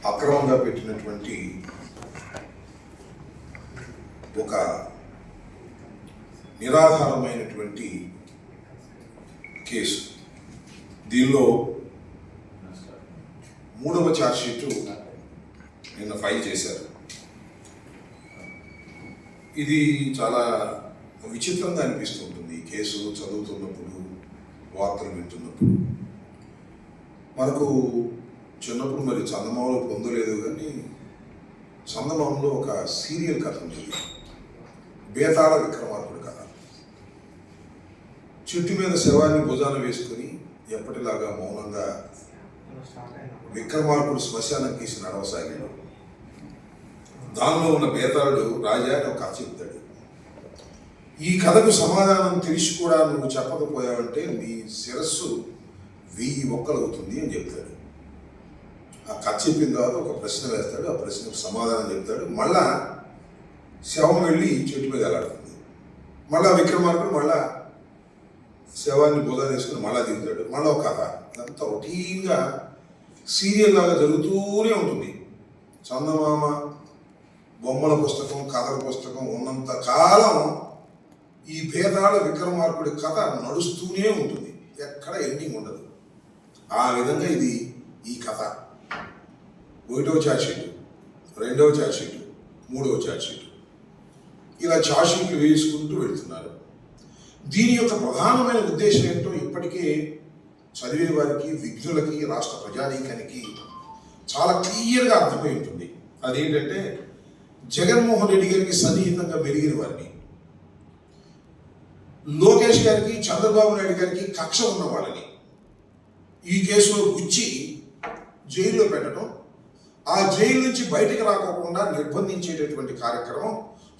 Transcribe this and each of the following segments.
అక్రమంగా పెట్టినటువంటి ఒక నిరాధారమైనటువంటి కేసు. దీనిలో 3వ ఛార్జ్షీటు నిన్న ఫైల్ చేశారు. ఇది చాలా విచిత్రంగా అనిపిస్తుంటుంది ఈ కేసు చదువుతున్నప్పుడు, వార్తలు వింటున్నప్పుడు. మనకు చిన్నప్పుడు మరి చందమామలో పొందలేదు, కానీ చందమామలో ఒక సీరియల్ కథ ఉంటుంది, బేతాళ విక్రమార్కుడి కథ. చెట్టు మీద శవాన్ని భుజాన వేసుకుని ఎప్పటిలాగా మౌనంగా విక్రమార్కుడు శ్మశానం తీసి నడవసాగాడు. దానిలో ఉన్న బేతాళుడు రాజా అని ఒక కథ చెప్తాడు. ఈ కథకు సమాధానం తెలిసి కూడా నువ్వు చెప్పకపోయావంటే నీ శిరస్సు 1000 మొక్కలు అవుతుంది అని చెప్తాడు. ఆ కథ చెప్పిన తర్వాత ఒక ప్రశ్న వేస్తాడు, ఆ ప్రశ్నకు సమాధానం చెప్తాడు. మళ్ళా శవం వెళ్ళి చెట్టు మీద ఎలాడుతుంది. మళ్ళా విక్రమార్కుడు మళ్ళా శవాన్ని భుజాన్ని వేసుకుని మళ్ళా దిగుతాడు. మళ్ళీ ఒక కథ. ఇదంతా రొటీన్గా సీరియల్ లాగా జరుగుతూనే ఉంటుంది. చందమామ బొమ్మల పుస్తకం, కథల పుస్తకం ఉన్నంత కాలం ఈ బేతాళ విక్రమార్కుడి కథ నడుస్తూనే ఉంటుంది, ఎక్కడ ఎండింగ్ ఉండదు. ఆ విధంగా ఇది ఈ కథ. 1వ ఛార్జ్షీటు, 2వ ఛార్జ్షీటు, 3వ ఛార్జ్షీటు, ఇలా ఛార్జ్షీట్లు వేసుకుంటూ వెళ్తున్నారు. దీని యొక్క ప్రధానమైన ఉద్దేశం ఏంటో ఇప్పటికే చదివే వారికి, విజ్ఞులకి, రాష్ట్ర ప్రజానీకానికి చాలా క్లియర్గా అర్థమై ఉంటుంది. అదేంటంటే జగన్మోహన్ రెడ్డి గారికి సన్నిహితంగా మెరిగిన వారిని, లోకేష్ గారికి, చంద్రబాబు నాయుడు గారికి కక్ష ఉన్న వాళ్ళని ఈ కేసులో గుచ్చి జైల్లో పెట్టడం, ఆ జైలు నుంచి బయటకు రాకోకుండా నిర్బంధించేటటువంటి కార్యక్రమం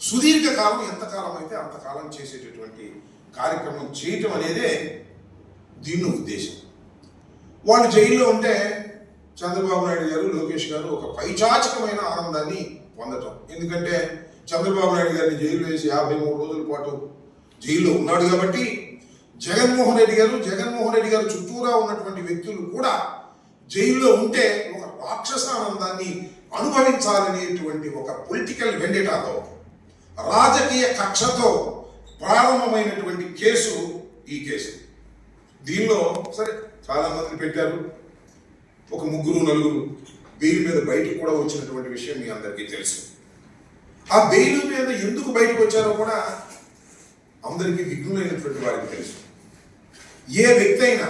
సుదీర్ఘకాలం, ఎంతకాలం అయితే అంతకాలం చేసేటటువంటి కార్యక్రమం చేయటం అనేదే దీని ఉద్దేశం. వాళ్ళు జైల్లో ఉంటే చంద్రబాబు నాయుడు గారు, లోకేష్ గారు ఒక పైచాచికమైన ఆనందాన్ని పొందటం. ఎందుకంటే చంద్రబాబు నాయుడు గారిని జైలు వేసి 53 రోజుల పాటు జైల్లో ఉన్నాడు కాబట్టి జగన్మోహన్ రెడ్డి గారు చుట్టూరా ఉన్నటువంటి వ్యక్తులు కూడా జైల్లో ఉంటే ఒక రాక్షస ఆనందాన్ని అనుభవించాలనేటువంటి ఒక పొలిటికల్ వెండేటాతో, రాజకీయ కక్షతో ప్రారంభమైనటువంటి కేసు ఈ కేసు. దీనిలో సరే చాలా మందిని పెట్టారు, ఒక 3-4 బెయిల్ మీద బయటకు కూడా వచ్చినటువంటి విషయం మీ అందరికీ తెలుసు. ఆ బెయిల్ మీద ఎందుకు బయటకు వచ్చారో కూడా అందరికీ విఘ్నులైనటువంటి వారికి తెలుసు. ఏ వ్యక్తి అయినా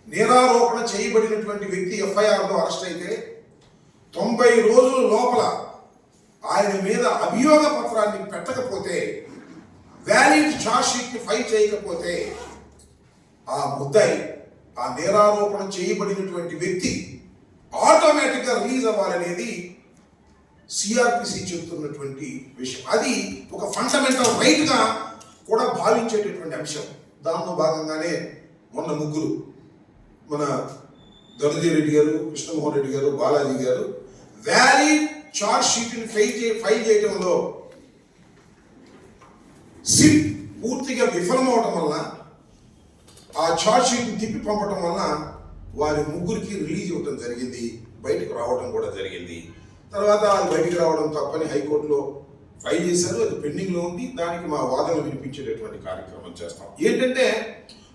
నేరారోపణ చేయబడినటువంటి వ్యక్తి ఎఫ్ఐఆర్లో అరెస్ట్ అయితే 90 రోజుల లోపల ఆయన మీద అభియోగ పత్రాన్ని పెట్టకపోతే, వ్యాలిడ్ ఛార్జ్షీట్ని ఫైల్ చేయకపోతే ఆ ముద్దాయి, ఆ నేరారోపణ చేయబడినటువంటి వ్యక్తి ఆటోమేటిక్గా రిలీజ్ అవ్వాలనేది సిఆర్పిసి చెబుతున్నటువంటి విషయం. అది ఒక ఫండమెంటల్ రైట్గా కూడా భావించేటటువంటి అంశం. దానిలో భాగంగానే మొన్న 3 మన ధనుంజయ రెడ్డి గారు, కృష్ణమోహన్ రెడ్డి గారు, బాలాజీ గారు వ్యాలిడ్ ఛార్జ్షీట్ని ఫైల్ చేయడంలో సిట్ పూర్తిగా విఫలమవటం వల్ల, ఆ ఛార్జ్షీట్ని తిప్పి పంపడం వల్ల వారి 3కి రిలీజ్ ఇవ్వడం జరిగింది, బయటకు రావడం కూడా జరిగింది. తర్వాత అది బయటకు రావడం తప్పని హైకోర్టులో ఫైల్ చేశారు, అది పెండింగ్లో ఉంది. దానికి మా వాదనలు వినిపించేటటువంటి కార్యక్రమం చేస్తాం. ఏంటంటే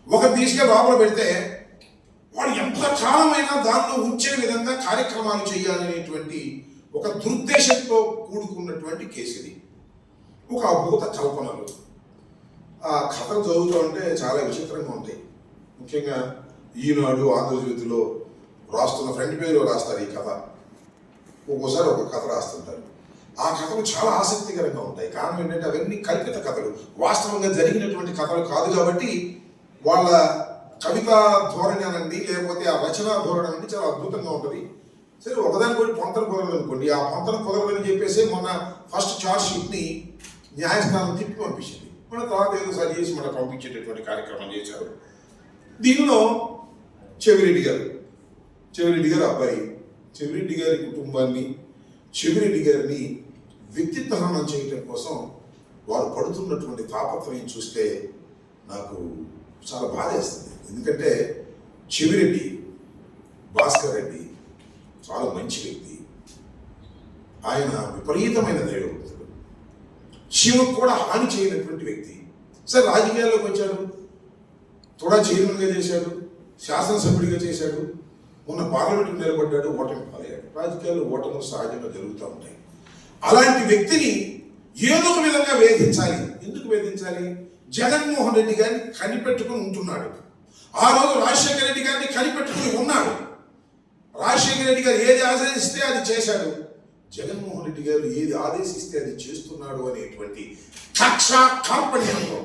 ఒక దిశగా లోపల పెడితే వాడు ఎంత కాలమైనా దానిలో ఉంచే విధంగా కార్యక్రమాలు చేయాలనేటువంటి ఒక దురుద్దేశంతో కూడుకున్నటువంటి కేసు ఇది. ఒక అభూత కల్పనలు. ఆ కథలు చదువుతూ ఉంటే చాలా విచిత్రంగా ఉంటాయి. ముఖ్యంగా ఈనాడు, ఆంధ్రజ్యోతిలో రాస్తున్న ఫ్రంట్ పేరు రాస్తారు ఈ కథ. ఒక్కోసారి ఒక కథ రాస్తుంటారు. ఆ కథలు చాలా ఆసక్తికరంగా ఉంటాయి. కారణం ఏంటంటే అవన్నీ కల్పిత కథలు, వాస్తవంగా జరిగినటువంటి కథలు కాదు. కాబట్టి వాళ్ళ కవితా ధోరణి అనండి, లేకపోతే ఆ రచనా ధోరణి అనండి చాలా అద్భుతంగా ఉంటుంది. సరే, ఒకదాని కూడా పొంతన కుదరదు అనుకోండి. ఆ పొంతన కుదరదని చెప్పేసి మొన్న ఫస్ట్ ఛార్జ్షీట్ని న్యాయస్థానం తిప్పి పంపించింది. మన తర్వాత ఏదో సరి చేసి మన పంపించేటటువంటి కార్యక్రమం చేశారు. దీనిలో చెవిరెడ్డి గారు అబ్బాయి, చెవిరెడ్డి గారి కుటుంబాన్ని, చెవిరెడ్డి గారిని వ్యక్తిత్వ హననం చేయటం కోసం వారు పడుతున్నటువంటి తాపత్రయం చూస్తే నాకు చాలా బాధేస్తుంది. ఎందుకంటే చెవిరెడ్డి భాస్కర్ రెడ్డి చాలా మంచి వ్యక్తి, ఆయన విపరీతమైన దైవభక్తుడు, శివకు కూడా హాని చేయనటువంటి వ్యక్తి. సరే, రాజకీయాల్లోకి వచ్చాడు, తోడా చైర్మన్గా చేశాడు, శాసనసభ్యుడిగా చేశాడు, మొన్న పార్లమెంట్కి నిలబడ్డాడు, ఓటమి పాలయ్యాడు. రాజకీయాల్లో ఓటములు సహజంగా జరుగుతూ ఉంటాయి. అలాంటి వ్యక్తిని ఏదో ఒక విధంగా వేధించాలి. ఎందుకు వేధించాలి? జగన్మోహన్ రెడ్డి గారిని కనిపెట్టుకుని ఉంటున్నాడు. ఆ రోజు రాజశేఖర రెడ్డి గారిని కనిపెట్టుకుని ఉన్నాడు. రాజశేఖర రెడ్డి గారు ఏది ఆదేశిస్తే అది చేశాడు, జగన్మోహన్ రెడ్డి గారు ఏది ఆదేశిస్తే అది చేస్తున్నాడు అనేటువంటి కక్ష కార్పణ్యంతో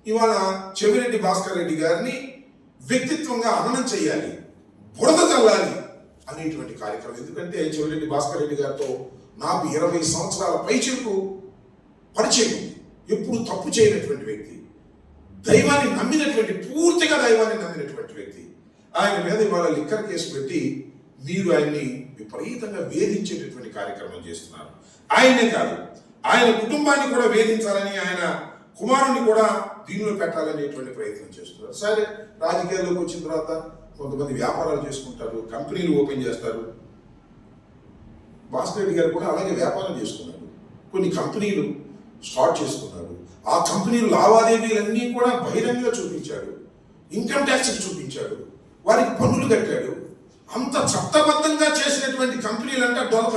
ఇవాళ చెవిరెడ్డి భాస్కర్ రెడ్డి గారిని వ్యక్తిత్వంగా హననం చేయాలి, బురద చల్లాలి అనేటువంటి కార్యక్రమం. ఎందుకంటే చెవిరెడ్డి భాస్కర్ రెడ్డి గారితో నాకు 20 సంవత్సరాల పైచిలకు పరిచయం ఉంది. ఎప్పుడు తప్పు చేయనటువంటి వ్యక్తి, దైవాన్ని నమ్మినటువంటి, పూర్తిగా దైవాన్ని నమ్మినటువంటి వ్యక్తి. ఆయన మీద ఇవాళ లిక్కర్ కేసు పెట్టి మీరు ఆయన్ని విపరీతంగా వేధించేటటువంటి కార్యక్రమం చేస్తున్నారు. ఆయనే కాదు, ఆయన కుటుంబాన్ని కూడా వేధించాలని, ఆయన కుమారుణ్ణి కూడా దీనిలో పెట్టాలనేటువంటి ప్రయత్నం చేస్తున్నారు. సరే, రాజకీయాల్లోకి వచ్చిన తర్వాత కొంతమంది వ్యాపారాలు చేసుకుంటారు, కంపెనీలు ఓపెన్ చేస్తారు. భాస్కర్ రెడ్డి గారు కూడా అలాగే వ్యాపారం చేసుకున్నారు, కొన్ని కంపెనీలు స్టార్ట్ చేసుకున్నాడు. ఆ కంపెనీలు లావాదేవీలన్నీ కూడా బహిరంగంగా చూపించాడు, ఇన్కమ్ ట్యాక్స్ చూపించాడు, వారికి పన్నులు కట్టాడు. అంత చట్టబద్ధంగా చేసినటువంటి కంపెనీలు అంటే డెవలప్